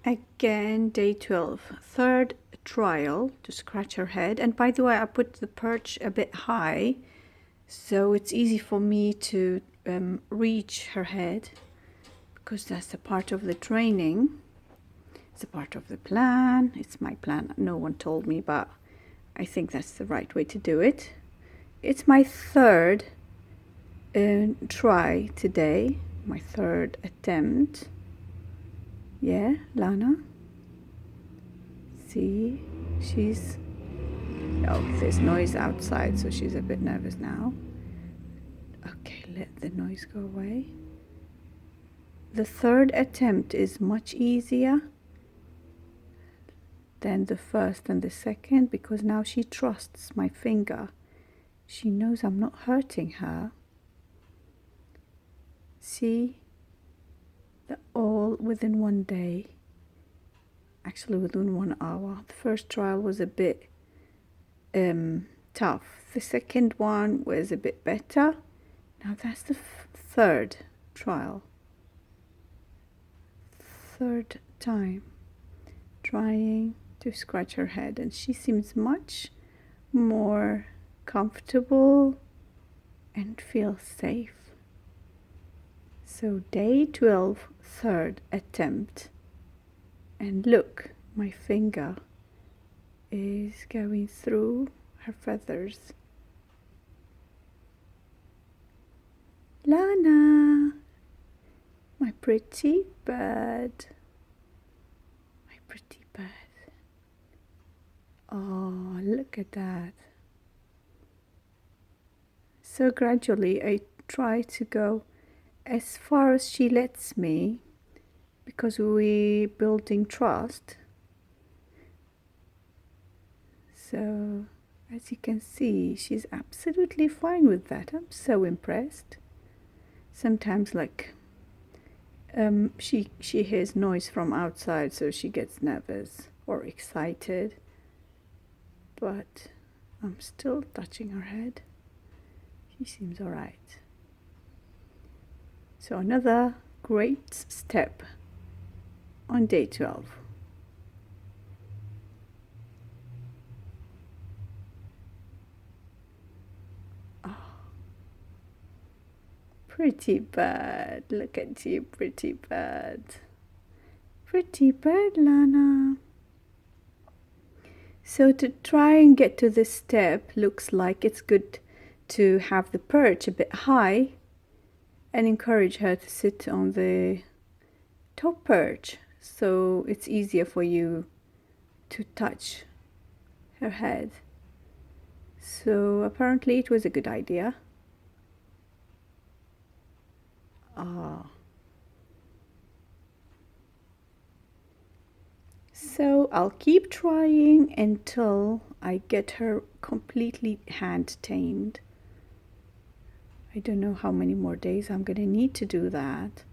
Again, day 12, third trial to scratch her head. And by the way, I put the perch a bit high, so it's easy for me to reach her head, because that's a part of the training. It's a part of the plan. It's my plan. No one told me, but I think that's the right way to do it. It's my third try today, my third attempt. Yeah, Lana. See, she's... Oh, there's noise outside, so she's a bit nervous now. Okay, let the noise go away. The third attempt is much easier than the first and the second, because now she trusts my finger. She knows I'm not hurting her. See? They're all within one day. Actually, within 1 hour. The first trial was a bit tough. The second one was a bit better. Now that's the third trial. Third time trying to scratch her head, and she seems much more comfortable and feels safe. So day 12, third attempt. And look, my finger is going through her feathers. Lana, my pretty bird. My pretty bird. Oh, look at that. So gradually I try to go as far as she lets me, because we're building trust. So as you can see, she's absolutely fine with that. I'm so impressed. Sometimes like she hears noise from outside, so she gets nervous or excited, but I'm still touching her head. She seems all right. So another great step on day 12. Oh, pretty bird. Look at you, pretty bird. Pretty bird, Lana. So to try and get to this step, looks like it's good to have the perch a bit high and encourage her to sit on the top perch, so it's easier for you to touch her head. So apparently it was a good idea. So I'll keep trying until I get her completely hand tamed. I don't know how many more days I'm going to need to do that.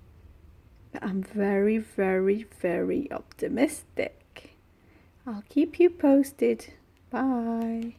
But I'm very, very, very optimistic. I'll keep you posted. Bye.